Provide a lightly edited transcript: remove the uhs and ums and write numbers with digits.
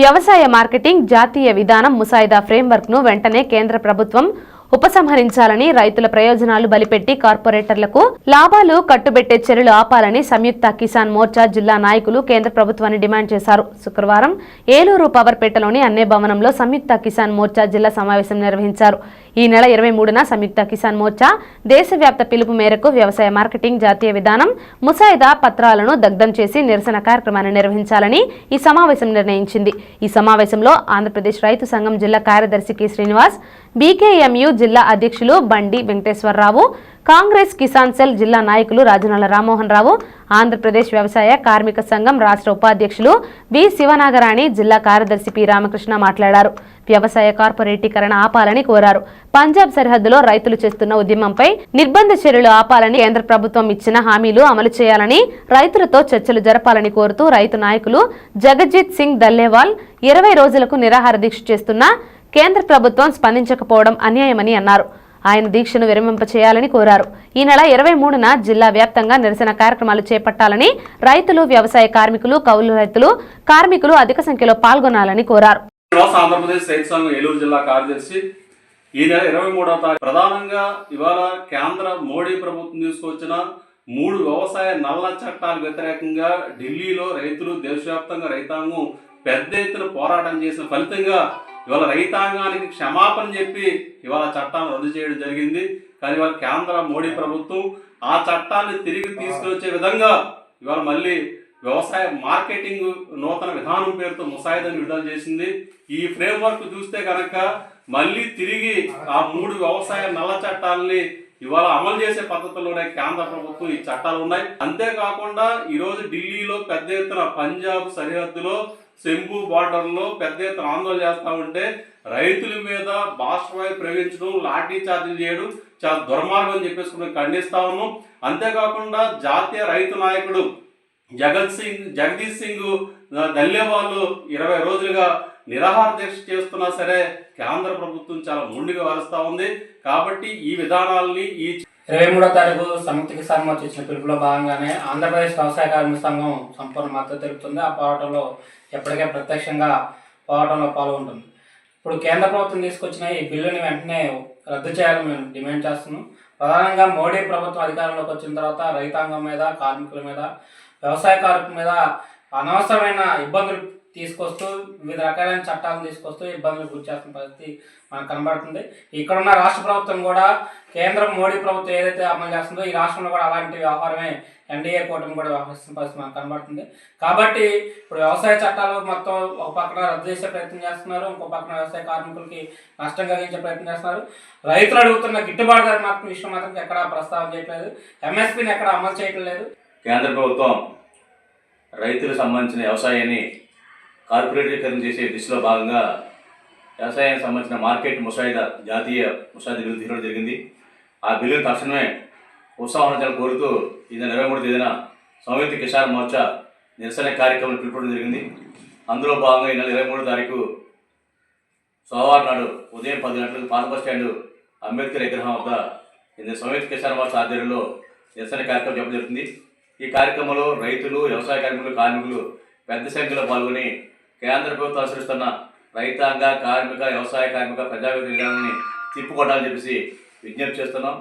వ్యవసాయ మార్కెటింగ్ జాతీయ విధానం ముసాయిదా ఫ్రేమ్వర్క్ ను వెంటనే కేంద్ర ప్రభుత్వం ఉపసంహరించాలని, రైతుల ప్రయోజనాలు బలిపెట్టి కార్పొరేటర్లకు లాభాలు కట్టుబెట్టే చర్యలు ఆపాలని సంయుక్త కిసాన్ మోర్చా జిల్లా నాయకులు కేంద్ర ప్రభుత్వాన్ని డిమాండ్ చేశారు. శుక్రవారం ఏలూరు పవర్పేటలోని అన్నే భవనంలో సంయుక్త కిసాన్ మోర్చా జిల్లా సమావేశం నిర్వహించారు. ఈ నెల 23న సంయుక్త కిసాన్ మోర్చా దేశవ్యాప్త పిలుపు మేరకు వ్యవసాయ మార్కెటింగ్ జాతీయ విధానం ముసాయిదా పత్రాలను దగ్ధం చేసి నిరసన కార్యక్రమాన్ని నిర్వహించాలని ఈ సమావేశం నిర్ణయించింది. ఈ సమావేశంలో ఆంధ్రప్రదేశ్ రైతు సంఘం జిల్లా కార్యదర్శి కె శ్రీనివాస్, బీకేఎంయు జిల్లా అధ్యక్షులు బండి వెంకటేశ్వరరావు, కాంగ్రెస్ కిసాన్ సెల్ జిల్లా నాయకులు రాజనాల రామ్మోహన్ రావు, ఆంధ్రప్రదేశ్ వ్యవసాయ కార్మిక సంఘం రాష్ట్ర ఉపాధ్యక్షులు బి శివనాగరాణి, జిల్లా కార్యదర్శి పి రామకృష్ణ మాట్లాడారు. వ్యవసాయ కార్పొరేటీకరణ ఆపాలని కోరారు. పంజాబ్ సరిహద్దులో రైతులు చేస్తున్న ఉద్యమంపై నిర్బంధ చర్యలు ఆపాలని, కేంద్ర ప్రభుత్వం ఇచ్చిన హామీలు అమలు చేయాలని, రైతులతో చర్చలు జరపాలని కోరుతూ రైతు నాయకులు జగజ్జిత్ సింగ్ దల్లేవాల్ 20 రోజులకు నిరాహార దీక్ష చేస్తున్న కేంద్ర ప్రభుత్వం స్పందించకపోవడం అన్యాయమని అన్నారు. ఆయన దీక్షను విరమింపచేయాలని కోరారు. ఈ నెల 23న జిల్లా వ్యాప్తంగా నిరసన కార్యక్రమాలు చేపట్టాలని, రైతులు, వ్యవసాయ కార్మికులు, కౌలు రైతులు, కార్మికులు అధిక సంఖ్యలో పాల్గొనాలని కోరారు. ఆంధ్రప్రదేశ్ రైతు సంఘం ఏలూరు జిల్లా కార్యదర్శి ఈ నెల 23వ తారీఖు ప్రధానంగా ఇవాళ కేంద్ర మోడీ ప్రభుత్వం తీసుకొచ్చిన 3 వ్యవసాయ నల్ల చట్టాలకు వ్యతిరేకంగా ఢిల్లీలో రైతులు, దేశవ్యాప్తంగా రైతాంగం పెద్ద ఎత్తున పోరాటం చేసిన ఫలితంగా ఇవాళ రైతాంగానికి క్షమాపణ చెప్పి ఇవాళ చట్టాన్ని రద్దు చేయడం జరిగింది. కానీ ఇవాళ కేంద్ర మోడీ ప్రభుత్వం ఆ చట్టాన్ని తిరిగి తీసుకొచ్చే విధంగా ఇవాళ మళ్ళీ వ్యవసాయ మార్కెటింగ్ నూతన విధానం పేరుతో ముసాయిదాను విడుదల చేసింది. ఈ ఫ్రేమ్వర్క్ చూస్తే కనుక మళ్ళీ తిరిగి ఆ 3 వ్యవసాయ నల్ల చట్టాలని ఇవాళ అమలు చేసే పద్ధతిలోనే కేంద్ర ప్రభుత్వం ఈ చట్టాలు ఉన్నాయి. అంతేకాకుండా ఈరోజు ఢిల్లీలో పెద్ద ఎత్తున పంజాబ్ సరిహద్దులో శంభు బార్డర్లో పెద్ద ఎత్తున ఆందోళన చేస్తూ ఉంటే రైతుల మీద బాష్పవాయు ప్రయోగించడం, లాఠీ చార్జీలు చేయడం చాలా దుర్మార్గం అని చెప్పేసి మేము ఖండిస్తా ఉన్నాం. అంతేకాకుండా జాతీయ రైతు నాయకుడు జగదీష్ సింగ్ దల్లేవాల్ 20 రోజులుగా నిరాహార దీక్ష చేస్తున్నా సరే కేంద్ర ప్రభుత్వం చాలా మొండిగా వరుస్తూ ఉంది. కాబట్టి ఈ విధానాలని 23వ తారీఖు సంయుక్త కిసాన్ మోర్చా ఇచ్చిన పిలుపులో భాగంగానే ఆంధ్రప్రదేశ్ వ్యవసాయ కార్మిక సంఘం సంపూర్ణ మద్దతు తెలుపుతుంది. ఆ పోరాటంలో ఎప్పటికే ప్రత్యక్షంగా పోరాటంలో పాల్గొంటుంది. ఇప్పుడు కేంద్ర ప్రభుత్వం తీసుకొచ్చిన ఈ బిల్లుని వెంటనే రద్దు చేయాలని మేము డిమాండ్ చేస్తున్నాం. ప్రధానంగా మోడీ ప్రభుత్వం అధికారంలోకి వచ్చిన తర్వాత రైతాంగం మీద, కార్మికుల మీద, వ్యవసాయ కార్మికుల మీద అనవసరమైన ఇబ్బందులు తీసుకొస్తూ వివిధ రకాలైన చట్టాలను తీసుకొస్తూ ఇబ్బందులు గురి చేస్తున్న పరిస్థితి మనకు కనబడుతుంది. ఇక్కడున్న రాష్ట్ర ప్రభుత్వం కూడా కేంద్రం మోడీ ప్రభుత్వం ఏదైతే అమలు చేస్తుందో ఈ రాష్ట్రంలో కూడా అలాంటి వ్యవహారమే ఎన్డీఏ కూటమి కూడా వ్యవహరిస్తున్న పరిస్థితి మనకు కనబడుతుంది. కాబట్టి ఇప్పుడు వ్యవసాయ చట్టాలు మొత్తం ఒక పక్కన రద్దు చేసే ప్రయత్నం చేస్తున్నారు, ఇంకో పక్కన వ్యవసాయ కార్మికులకి నష్టం కలిగించే ప్రయత్నం చేస్తున్నారు. రైతులు అడుగుతున్న గిట్టుబాటు ధర విషయం మాత్రం ఎక్కడా ప్రస్తావన చేయట్లేదు. ఎంఎస్పీని ఎక్కడ అమలు చేయటం లేదు. కేంద్ర ప్రభుత్వం రైతులకు సంబంధించిన వ్యవసాయాన్ని కార్పొరేటీకరణ చేసే దిశలో భాగంగా వ్యవసాయానికి సంబంధించిన మార్కెట్ ముసాయిదా జాతీయ ముసాయిదా బిల్లు తీసుకోవడం జరిగింది. ఆ బిల్లును తక్షణమే ఉపసంహరించాలని కోరుతూ ఈ నెల 23వ తేదీన సంయుక్త కిసాన్ మోర్చా నిరసన కార్యక్రమం పిలుపుకోవడం జరిగింది. అందులో భాగంగా ఈ నెల 23వ తారీఖు సోమవారం నాడు ఉదయం 10 గంటలకు పాత బస్ స్టాండ్ అంబేద్కర్ విగ్రహం వద్ద సంయుక్త కిసాన్ మోర్చా ఆధ్వర్యంలో నిరసన కార్యక్రమం చెప్పడం జరుగుతుంది. ఈ కార్యక్రమంలో రైతులు, వ్యవసాయ కార్మికులు, కార్మికులు పెద్ద సంఖ్యలో పాల్గొని కేంద్ర ప్రభుత్వం అనుసరిస్తున్న రైతాంగ, కార్మిక, వ్యవసాయ కార్మిక ప్రజావిధి విధానాన్ని తిప్పుకోవడాలని చెప్పేసి విజ్ఞప్తి చేస్తున్నాం.